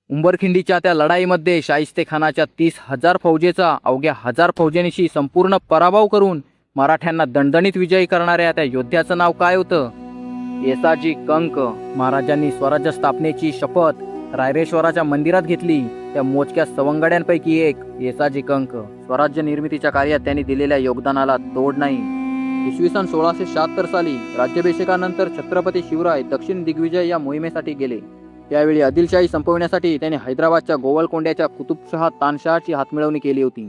उंबरखिंडीच्या त्या लढाईमध्ये शाहिस्तेखानाच्या 30,000 फौजेचा अवघ्या 1000 फौजेनिशी संपूर्ण पराभव करून मराठ्यांना दणदणीत विजयी करणाऱ्या त्या योद्ध्याचं नाव काय होतं? येसाजी कंक. महाराजांनी स्वराज्य स्थापनेची शपथ रायरेश्वराच्या मंदिरात घेतली. त्या मोजक्या सवंगड्यांपैकी एक येसाजी कंक. स्वराज्य निर्मितीच्या कार्यात त्यांनी दिलेल्या योगदानाला तोड नाही. इसवी सन 1676 साली राज्याभिषेकानंतर छत्रपती शिवराय दक्षिण दिग्विजय या मोहिमेसाठी गेले. त्यावेळी आदिलशाही संपवण्यासाठी त्यांनी हैदराबादच्या गोवळकोंड्याच्या कुतुबशहा तानशहाची हातमिळवणी केली होती.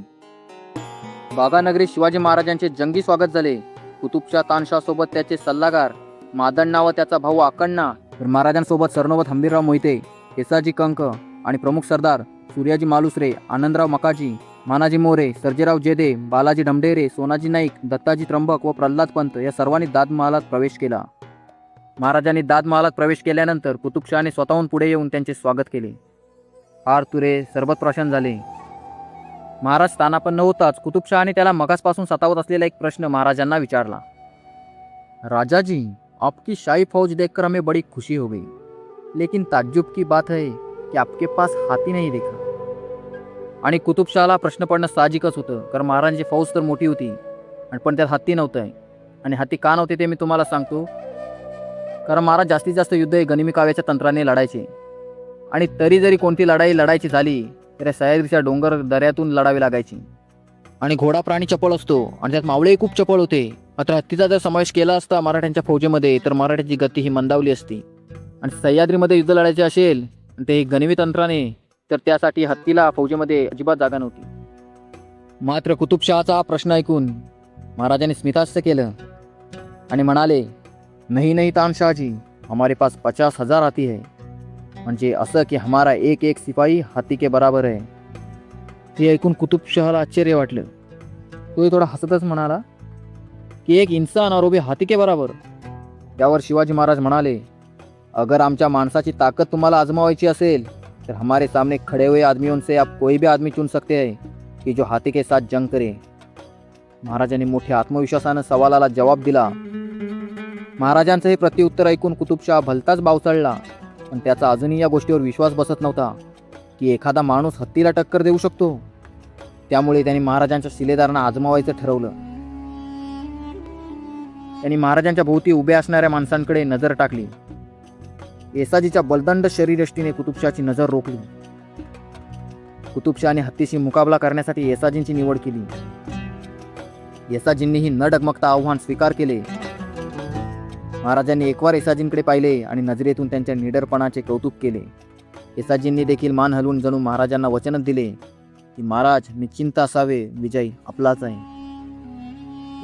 बागानगरीत शिवाजी महाराजांचे जंगी स्वागत झाले. कुतुबशहा तानशहासोबत त्याचे सल्लागार मादण्णा व त्याचा भाऊ आकण्णा, तर महाराजांसोबत सरनोबत हंबीरराव मोहिते, येसाजी कंक आणि प्रमुख सरदार सूर्याजी मालुसरे, आनंदराव मकाजी, मानाजी मोरे, सर्जेराव जेदे, बालाजी ढमढेरे, सोनाजी नाईक, दत्ताजी त्र्यंबक व प्रल्हाद पंत या सर्वांनी दादमहालात प्रवेश केला. महाराजांनी दादमहालात प्रवेश केल्यानंतर कुतुबशहाने स्वतःहून पुढे येऊन त्यांचे स्वागत केले. हार तुरे सरबत प्राशन झाले. महाराज स्थानापन्न होताच कुतुबशहाने त्याला मगासपासून सतावत असलेला एक प्रश्न महाराजांना विचारला. राजाजी, आपकी शाही फौज देखकर हमें बड़ी खुशी हो गई, लेकिन ताज्जुब की बात है कि आपके पास हाथी नहीं देखा. आणि कुतुबशहाला प्रश्न पडणं साहजिकच होतं, कारण महाराजांची फौज तर मोठी होती आणि पण त्यात हत्ती नव्हतं. आणि हत्ती का नव्हते ते मी तुम्हाला सांगतो. कारण महाराज जास्तीत जास्त युद्ध हे गनिमी काव्याच्या तंत्राने लढायचे. आणि तरी जरी कोणती लढाई लढायची झाली तर सह्याद्रीच्या डोंगर दऱ्यातून लढावी लागायची. आणि घोडा प्राणी चपळ असतो आणि त्यात मावळेही खूप चपळ होते. मात्र हत्तीचा जर समावेश केला असता मराठ्यांच्या फौजेमध्ये तर मराठ्याची गती ही मंदावली असती. आणि सह्याद्रीमध्ये युद्ध लढायचे असेल ते गनिमी तंत्राने तर त्यासाठी हत्तीला फौजेमध्ये अजिबात जागा नव्हती. मात्र कुतुबशहाचा हा प्रश्न ऐकून महाराजांनी स्मितास्य केलं आणि म्हणाले, नहीं नहीं तानशाहजी, हमारे पास 50,000 हाथी है. म्हणजे असं की हमारा एक एक सिपाही हाथी के बराबर आहे. हे ऐकून कुतुबशहाला आश्चर्य वाटलं. तो थोडा हसतच म्हणाला कि एक इंसान और वो भी हाथी के बराबर. त्यावर शिवाजी महाराज म्हणाले, अगर आमच्या माणसाची ताकद तुम्हाला आजमावायची असेल तर हमारे सामने खड़े हुए आदमियों से आप कोई भी आदमी चुन सकते हैं कि जो हाथी के साथ जंग करे. महाराजांनी मोठ्या आत्मविश्वासानं सवालाला जवाब दिला. महाराजांचं हे प्रत्युत्तर ऐकून कुतुबशहा भलताच बावचळला. पण त्याचा अजूनही या गोष्टीवर विश्वास बसत नव्हता की एखादा माणूस हत्तीला टक्कर देऊ शकतो. त्यामुळे त्यांनी महाराजांच्या शिलेदारांना आजमावायचं ठरवलं. त्यांनी महाराजांच्या भोवती उभ्या असणाऱ्या माणसांकडे नजर टाकली. येसाजीच्या बलदंड शरीरयष्टीने कुतुबशहाची नजर रोखली. कुतुबशहाने हत्तीशी मुकाबला करण्यासाठी येसाजींची निवड केली. येसाजींनीही न डगमगता आव्हान स्वीकार केले. महाराजांनी एकवार येसाजींकडे पाहिले आणि नजरेतून त्यांच्या निडरपणाचे कौतुक केले. येसाजींनी देखील मान हलवून जणू महाराजांना वचनच दिले की महाराज निश्चिंत असावे, विजय आपलाच आहे.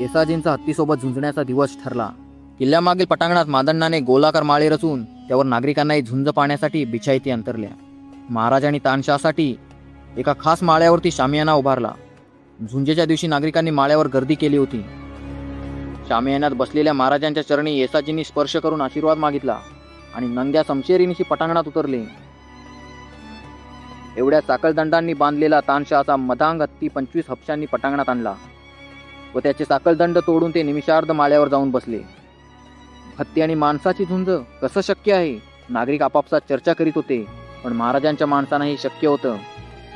येसाजींचा हत्तीसोबत झुंजण्याचा दिवस ठरला. किल्ल्यामागील पटांगणात मादण्णाने गोलाकार माळे रचून त्यावर नागरिकांनाही झुंज पाहण्यासाठी बिछाईती अंतरल्या. महाराजांनी तानशहासाठी एका खास माळ्यावरती शामियाना उभारला. झुंजेच्या दिवशी नागरिकांनी माळ्यावर गर्दी केली होती. शामियानात बसलेल्या महाराजांच्या चरणी येसाजींनी स्पर्श करून आशीर्वाद मागितला आणि नंग्या समशेरीनिशी पटांगणात उतरले. एवढ्या साकळदंडांनी बांधलेला तानशहाचा मदांग हत्ती 25 हप्त्यांनी पटांगणात आणला व त्याचे साकळदंड तोडून ते निमिषार्ध माळ्यावर जाऊन बसले. हत्ती आणि माणसाची झुंज कसं शक्य आहे? नागरिक आपापसात चर्चा करीत होते. पण महाराजांच्या माणसांना हे शक्य होतं.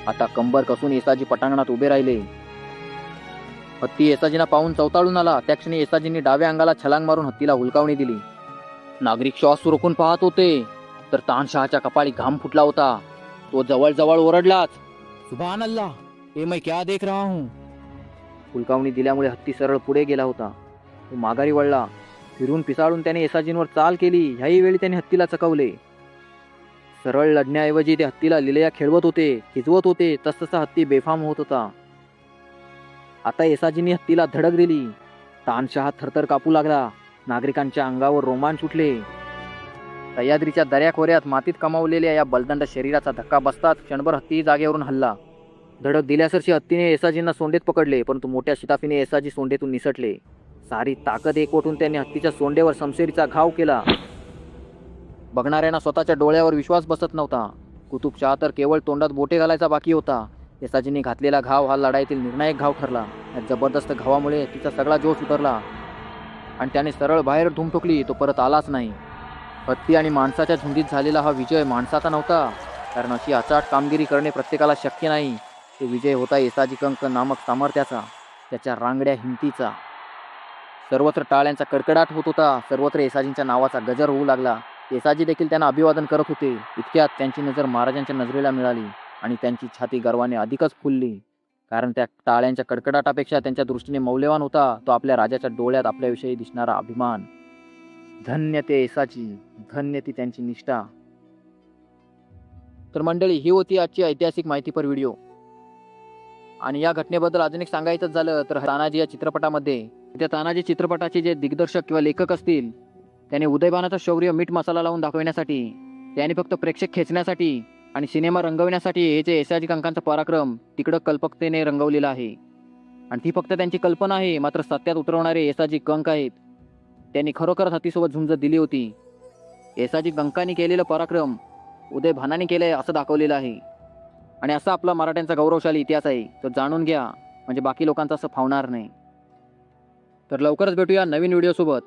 आता कंबर कसून येसाजी पटांगणात उभे राहिले. हत्ती येसाजींना पाहून चवताळून आला. त्या क्षणी येसाजींनी डाव्या अंगाला छलांग मारून हत्तीला हुलकावणी दिली. नागरिक श्वास रोखून पाहत होते तर तानशहाच्या कपाळी घाम फुटला होता. तो जवळजवळ ओरडलाच, सुभान अल्लाह, हे मैं क्या देख रहा हूं. हुलकावणी दिल्यामुळे हत्ती सरळ पुढे गेला होता. तो माघारी वळला. फिरून पिसाळून त्याने येसाजींवर चाल केली. ह्याही वेळी त्याने हत्तीला चकवले. सरळ लढण्याऐवजी ते हत्तीला लिलया खेळवत होते, खिजवत होते. तसतसा हत्ती बेफाम होत होता. आता येसाजींनी हत्तीला धडक दिली. तानशहा थरथर कापू लागला. नागरिकांच्या अंगावर रोमांच उठले. सह्याद्रीच्या दऱ्याखोऱ्यात मातीत कमावलेल्या या बलदंड शरीराचा धक्का बसताच क्षणभर हत्ती जागेवरून हल्ला. धडक दिल्यासरशी हत्तीने येसाजींना सोंडेत पकडले, परंतु मोठ्या शिताफीने येसाजी सोंडेतून निसटले. सारी ताकद एकवटून त्यांनी हत्तीच्या सोंडेवर समशेरीचा घाव केला. बघणाऱ्यांना स्वतःच्या डोळ्यावर विश्वास बसत नव्हता. कुतुबशहा तर केवळ तोंडात बोटे घालायचा बाकी होता. येसाजींनी घातलेला घाव हा लढाईतील निर्णायक घाव ठरला. या जबरदस्त घावामुळे तिचा सगळा जोश उतरला आणि त्याने सरळ बाहेर धूम ठोकली. तो परत आलाच नाही. हत्ती आणि माणसाच्या झुंजीत झालेला हा विजय माणसाचा नव्हता, कारण अशी अचाट कामगिरी करणे प्रत्येकाला शक्य नाही. ते विजय होता येसाजी कंक नामक सामर्थ्याचा, त्याच्या रांगड्या हिमतीचा. सर्वत्र टाळ्यांचा कडकडाट होत होता. सर्वत्र येसाजींच्या नावाचा गजर होऊ लागला. येसाजी देखील त्यांना अभिवादन करत होते. इतक्यात त्यांची नजर महाराजांच्या नजरेला मिळाली आणि त्यांची छाती गर्वाने अधिकच फुलली. कारण त्या टाळ्यांच्या कडकडाटापेक्षा त्यांच्या दृष्टीने मौल्यवान होता तो आपल्या राजाच्या डोळ्यात आपल्याविषयी दिसणारा अभिमान. धन्य ते येसाजी, धन्य ती त्यांची निष्ठा. तर मंडळी, ही होती आजची ऐतिहासिक माहितीपर व्हिडिओ. आणि या घटनेबद्दल अजून एक सांगायचं झालं तर तानाजी या चित्रपटामध्ये, त्या तानाजी चित्रपटाचे जे दिग्दर्शक किंवा लेखक असतील, त्याने उदयभानाचं शौर्य मीठ मसाला लावून दाखवण्यासाठी, त्याने फक्त प्रेक्षक खेचण्यासाठी आणि सिनेमा रंगवण्यासाठी हे जे येसाजी कंकांचा पराक्रम तिकडं कल्पकतेने रंगवलेला आहे. आणि ती फक्त त्यांची कल्पना आहे, मात्र सत्यात उतरवणारे येसाजी कंक आहेत. त्यांनी खरोखरच हत्तीसोबत झुंज दिली होती. येसाजी कंकांनी केलेलं पराक्रम उदयभानाने केलंय असं दाखवलेलं आहे. आणि असा आपला मराठ्यांचा गौरवशाली इतिहास आहे, तो जाणून घ्या, म्हणजे बाकी लोकांचं असं फावणार नाही. तर लवकरच भेटूया नवीन व्हिडिओसोबत.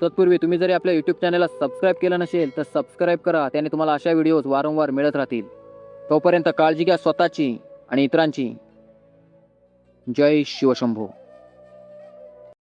तत्पूर्वी तुम्ही जरी आपल्या यूट्यूब चॅनलला सबस्क्राईब केलं नसेल तर सबस्क्राईब करा. त्याने तुम्हाला अशा व्हिडिओज वारंवार मिळत राहतील. तोपर्यंत काळजी घ्या स्वतःची आणि इतरांची. जय शिवशंभो.